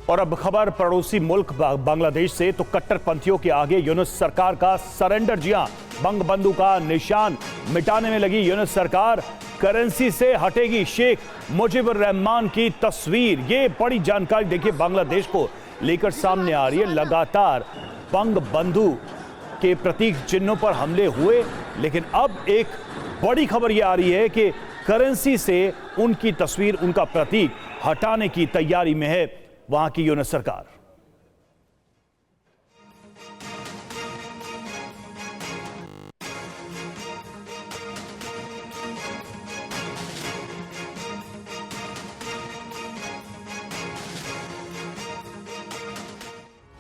और अब खबर पड़ोसी मुल्क बांग्लादेश से। तो कट्टरपंथियों के आगे यूनुस सरकार का सरेंडर। जी हां, बंगबंधु का निशान मिटाने में लगी यूनुस सरकार। करेंसी से हटेगी शेख मुजीबुर रहमान की तस्वीर। ये बड़ी जानकारी देखिए बांग्लादेश को लेकर सामने आ रही है। लगातार बंगबंधु के प्रतीक चिन्हों पर हमले हुए, लेकिन अब एक बड़ी खबर यह आ रही है कि करेंसी से उनकी तस्वीर, उनका प्रतीक हटाने की तैयारी में है वहां की यूनुस सरकार।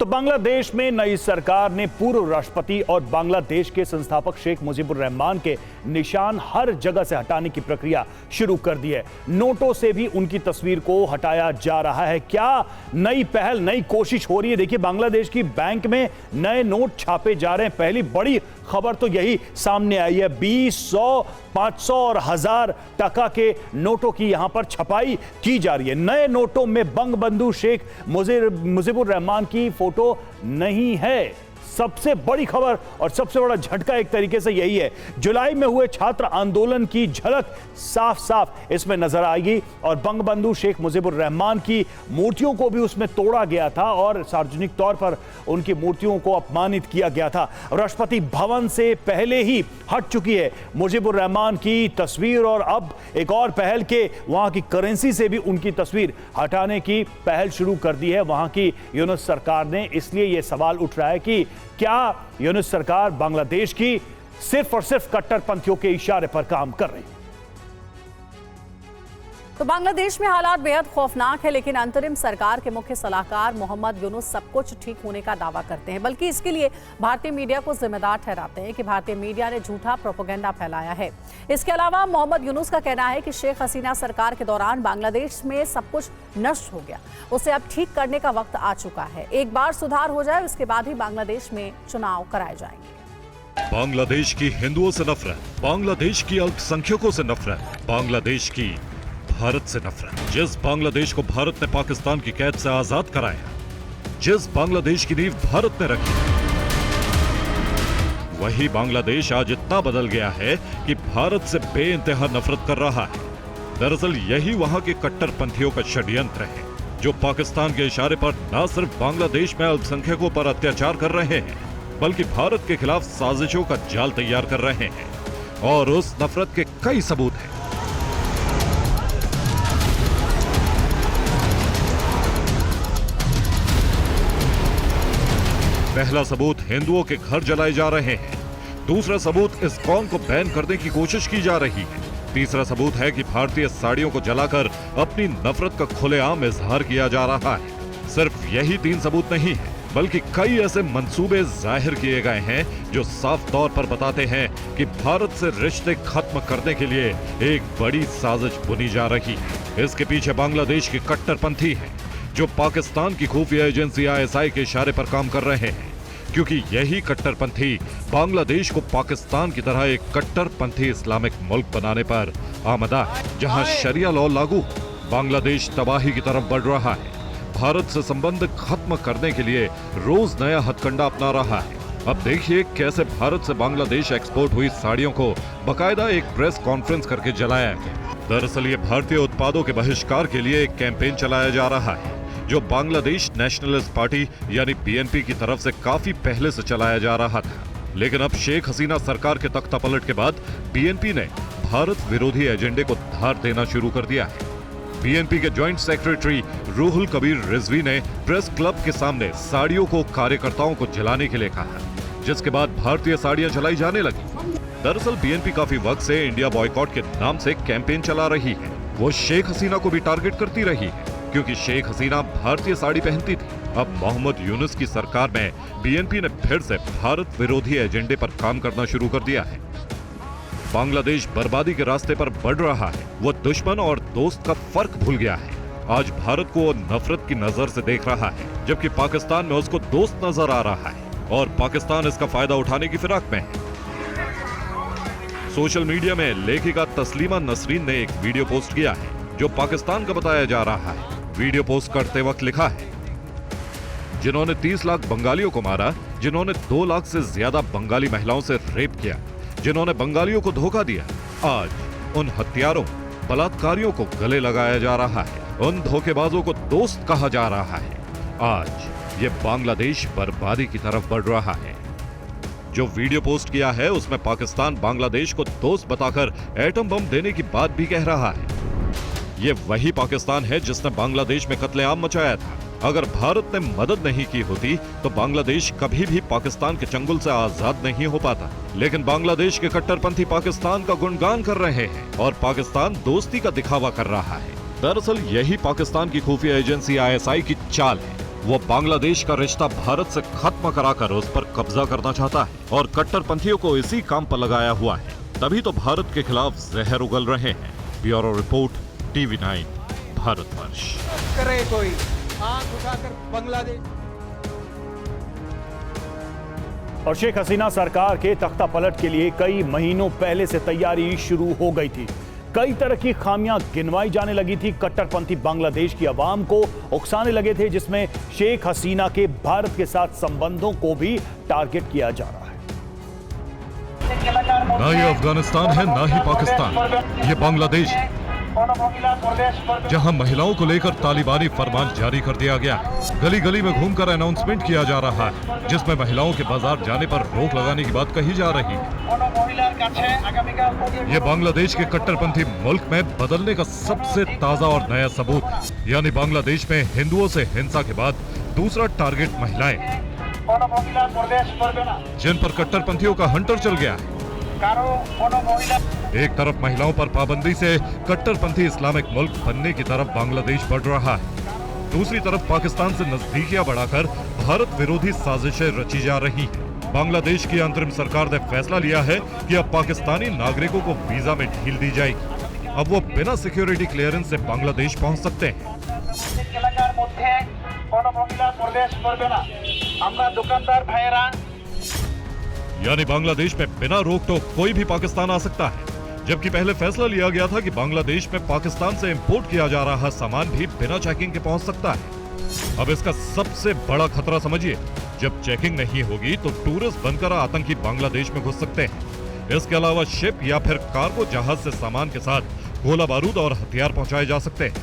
तो बांग्लादेश में नई सरकार ने पूर्व राष्ट्रपति और बांग्लादेश के संस्थापक शेख मुजीबुर रहमान के निशान हर जगह से हटाने की प्रक्रिया शुरू कर दी है। नोटों से भी उनकी तस्वीर को हटाया जा रहा है। क्या नई पहल, नई कोशिश हो रही है? देखिए बांग्लादेश की बैंक में नए नोट छापे जा रहे हैं। पहली बड़ी खबर तो यही सामने आई है। 20, 100, 500 और 1000 टका के नोटों की यहां पर छपाई की जा रही है। नए नोटों में बंगबंधु शेख मुजीबुर रहमान की फोटो नहीं है। सबसे बड़ी खबर और सबसे बड़ा झटका एक तरीके से यही है। जुलाई में हुए छात्र आंदोलन की झलक साफ साफ इसमें नजर आएगी और बंगबंधु शेख मुजीबुर रहमान की मूर्तियों को भी उसमें तोड़ा गया था और सार्वजनिक तौर पर उनकी मूर्तियों को अपमानित किया गया था। राष्ट्रपति भवन से पहले ही हट चुकी है मुजीबुर रहमान की तस्वीर और अब एक और पहल के वहां की करेंसी से भी उनकी तस्वीर हटाने की पहल शुरू कर दी है वहां की यूनुस सरकार ने। इसलिए यह सवाल उठ रहा है कि क्या यूनुस सरकार बांग्लादेश की सिर्फ और सिर्फ कट्टरपंथियों के इशारे पर काम कर रही है? तो बांग्लादेश में हालात बेहद खौफनाक है, लेकिन अंतरिम सरकार के मुख्य सलाहकार मोहम्मद यूनुस सब कुछ ठीक होने का दावा करते हैं। बल्कि इसके लिए भारतीय मीडिया को जिम्मेदार ठहराते हैं कि भारतीय मीडिया ने झूठा प्रोपेगेंडा फैलाया है। इसके अलावा मोहम्मद यूनुस का कहना है कि शेख हसीना सरकार के दौरान बांग्लादेश में सब कुछ नष्ट हो गया, उसे अब ठीक करने का वक्त आ चुका है। एक बार सुधार हो जाए उसके बाद ही बांग्लादेश में चुनाव कराए जाएंगे। बांग्लादेश की हिंदुओं से नफरत, बांग्लादेश की अल्पसंख्यकों से नफरत, बांग्लादेश की भारत से नफरत। जिस बांग्लादेश को भारत ने पाकिस्तान की कैद से आजाद कराया, जिस बांग्लादेश की नींव भारत ने रखी, वही बांग्लादेश आज इतना बदल गया है कि भारत से बेइंतहा नफरत कर रहा है। दरअसल यही वहां के कट्टरपंथियों का षड्यंत्र है, जो पाकिस्तान के इशारे पर न सिर्फ बांग्लादेश में अल्पसंख्यकों पर अत्याचार कर रहे हैं, बल्कि भारत के खिलाफ साजिशों का जाल तैयार कर रहे हैं। और उस नफरत के कई सबूत हैं। पहला सबूत हिंदुओं के घर जलाए जा रहे हैं। दूसरा सबूत इस्कॉन को बैन करने की कोशिश की जा रही है। तीसरा सबूत है कि भारतीय साड़ियों को जलाकर अपनी नफरत का खुलेआम इजहार किया जा रहा है। सिर्फ यही 3 सबूत नहीं है, बल्कि कई ऐसे मंसूबे जाहिर किए गए हैं जो साफ तौर पर बताते हैं कि भारत से रिश्ते खत्म करने के लिए एक बड़ी साजिश बुनी जा रही है। इसके पीछे बांग्लादेश के कट्टरपंथी हैं, जो पाकिस्तान की खुफिया एजेंसी ISI के इशारे पर काम कर रहे हैं, क्योंकि यही कट्टरपंथी बांग्लादेश को पाकिस्तान की तरह एक कट्टरपंथी इस्लामिक मुल्क बनाने पर आमदा है, जहां शरिया लॉ लागू। बांग्लादेश तबाही की तरफ बढ़ रहा है। भारत से संबंध खत्म करने के लिए रोज नया हथकंडा अपना रहा है। अब देखिए कैसे भारत से बांग्लादेश एक्सपोर्ट हुई साड़ियों को बकायदा एक प्रेस कॉन्फ्रेंस करके जलाया गया। दरअसल ये भारतीय उत्पादों के बहिष्कार के लिए एक कैंपेन चलाया जा रहा है, जो बांग्लादेश नेशनलिस्ट पार्टी यानी BNP की तरफ से काफी पहले से चलाया जा रहा था। लेकिन अब शेख हसीना सरकार के तख्ता पलट के बाद BNP ने भारत विरोधी एजेंडे को धार देना शुरू कर दिया है। BNP के जॉइंट सेक्रेटरी रूहुल कबीर रिजवी ने प्रेस क्लब के सामने साड़ियों को कार्यकर्ताओं को जलाने के लिए कहा, जिसके बाद भारतीय साड़ियां जलाई जाने लगी। दरअसल BNP काफी वक्त से इंडिया बॉयकॉट के नाम से कैंपेन चला रही है। वो शेख हसीना को भी टारगेट करती रही है, क्योंकि शेख हसीना भारतीय साड़ी पहनती थी। अब मोहम्मद यूनुस की सरकार में BNP ने फिर से भारत विरोधी एजेंडे पर काम करना शुरू कर दिया है। बांग्लादेश बर्बादी के रास्ते पर बढ़ रहा है। वो दुश्मन और दोस्त का फर्क भूल गया है। आज भारत को नफरत की नजर से देख रहा है, जबकि पाकिस्तान में उसको दोस्त नजर आ रहा है और पाकिस्तान इसका फायदा उठाने की फिराक में है। सोशल मीडिया में लेखिका तस्लीमा नसरीन ने एक वीडियो पोस्ट किया है, जो पाकिस्तान का बताया जा रहा है। वीडियो पोस्ट करते वक्त लिखा है, जिन्होंने 30 लाख बंगालियों को मारा, जिन्होंने 2 लाख से ज्यादा बंगाली महिलाओं से रेप किया, जिन्होंने बंगालियों को धोखा दिया, आज उन हत्यारों, बलात्कारियों को गले लगाया जा रहा है। उन धोखेबाजों को दोस्त कहा जा रहा है। आज ये बांग्लादेश बर्बादी की तरफ बढ़ रहा है। जो वीडियो पोस्ट किया है उसमें पाकिस्तान बांग्लादेश को दोस्त बताकर एटम बम देने की बात भी कह रहा है। ये वही पाकिस्तान है जिसने बांग्लादेश में कत्लेआम मचाया था। अगर भारत ने मदद नहीं की होती तो बांग्लादेश कभी भी पाकिस्तान के चंगुल से आजाद नहीं हो पाता। लेकिन बांग्लादेश के कट्टरपंथी पाकिस्तान का गुणगान कर रहे हैं और पाकिस्तान दोस्ती का दिखावा कर रहा है। दरअसल यही पाकिस्तान की खुफिया एजेंसी ISI की चाल है। वो बांग्लादेश का रिश्ता भारत से खत्म कराकर उस पर कब्जा करना चाहता है और कट्टरपंथियों को इसी काम पर लगाया हुआ है। तभी तो भारत के खिलाफ जहर उगल रहे हैं। Bureau report, TV9 Bharatvarsh. करे कोई आंख उठाकर बांग्लादेश। और शेख हसीना सरकार के तख्ता पलट के लिए कई महीनों पहले से तैयारी शुरू हो गई थी। कई तरह की खामियां गिनवाई जाने लगी थी। कट्टरपंथी बांग्लादेश की आवाम को उकसाने लगे थे, जिसमें शेख हसीना के भारत के साथ संबंधों को भी टारगेट किया जा रहा है। ना ये अफगानिस्तान है ना ही पाकिस्तान, ये बांग्लादेश है, जहां महिलाओं को लेकर तालिबानी फरमान जारी कर दिया गया। गली गली में घूमकर अनाउंसमेंट किया जा रहा है, जिसमें महिलाओं के बाजार जाने पर रोक लगाने की बात कही जा रही है। ये बांग्लादेश के कट्टरपंथी मुल्क में बदलने का सबसे ताजा और नया सबूत, यानी बांग्लादेश में हिंदुओं से हिंसा के बाद दूसरा टारगेट महिलाएं, जिन पर कट्टरपंथियों का हंटर चल गया है। एक तरफ महिलाओं पर पाबंदी से कट्टरपंथी इस्लामिक मुल्क बनने की तरफ बांग्लादेश बढ़ रहा है, दूसरी तरफ पाकिस्तान से नजदीकियां बढ़ाकर भारत विरोधी साजिशें रची जा रही हैं। बांग्लादेश की अंतरिम सरकार ने फैसला लिया है कि अब पाकिस्तानी नागरिकों को वीजा में ढील दी जाएगी। अब वो बिना सिक्योरिटी क्लियरेंस से बांग्लादेश पहुंच सकते हैं। यानी बांग्लादेश में बिना रोक टोक कोई भी पाकिस्तान आ सकता है, जबकि पहले फैसला लिया गया था कि बांग्लादेश में पाकिस्तान से इंपोर्ट किया जा रहा सामान भी बिना चेकिंग के पहुंच सकता है। अब इसका सबसे बड़ा खतरा समझिए, जब चेकिंग नहीं होगी तो टूरिस्ट बनकर आतंकी बांग्लादेश में घुस सकते हैं। इसके अलावा शिप या फिर कार्गो जहाज से सामान के साथ गोला बारूद और हथियार पहुंचाए जा सकते हैं।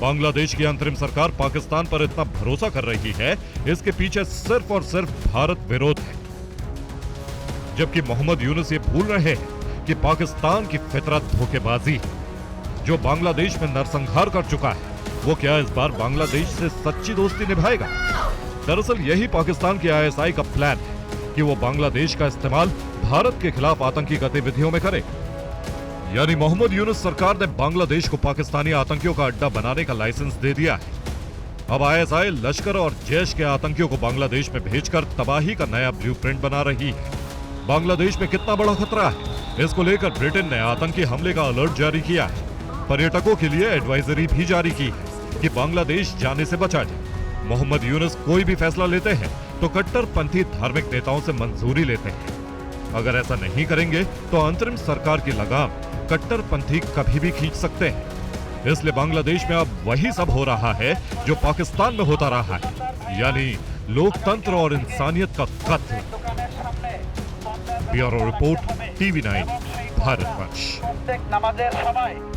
बांग्लादेश की अंतरिम सरकार पाकिस्तान पर इतना भरोसा कर रही है, इसके पीछे सिर्फ और सिर्फ भारत विरोध है। जबकि मोहम्मद यूनुस ये भूल रहे हैं कि पाकिस्तान की फितरत धोखेबाजी है। जो बांग्लादेश में नरसंहार कर चुका है, वो क्या इस बार बांग्लादेश से सच्ची दोस्ती निभाएगा? दरअसल यही पाकिस्तान की ISI का प्लान है कि वो बांग्लादेश का इस्तेमाल भारत के खिलाफ आतंकी गतिविधियों में करे। यानी मोहम्मद यूनुस सरकार ने बांग्लादेश को पाकिस्तानी आतंकियों का अड्डा बनाने का लाइसेंस दे दिया है। अब ISI लश्कर और जैश के आतंकियों को बांग्लादेश में भेजकर तबाही का नया ब्लूप्रिंट बना रही है। बांग्लादेश में कितना बड़ा खतरा है, इसको लेकर ब्रिटेन ने आतंकी हमले का अलर्ट जारी किया है। पर्यटकों के लिए एडवाइजरी भी जारी की है कि बांग्लादेश जाने से बचा जाए। मोहम्मद यूनुस कोई भी फैसला लेते हैं तो कट्टरपंथी धार्मिक नेताओं से मंजूरी लेते हैं। अगर ऐसा नहीं करेंगे तो अंतरिम सरकार की लगाम कट्टरपंथी कभी भी खींच सकते हैं। इसलिए बांग्लादेश में अब वही सब हो रहा है जो पाकिस्तान में होता रहा है, यानी लोकतंत्र और इंसानियत का कत्ल। Bureau report, TV9 Bharatvarsh.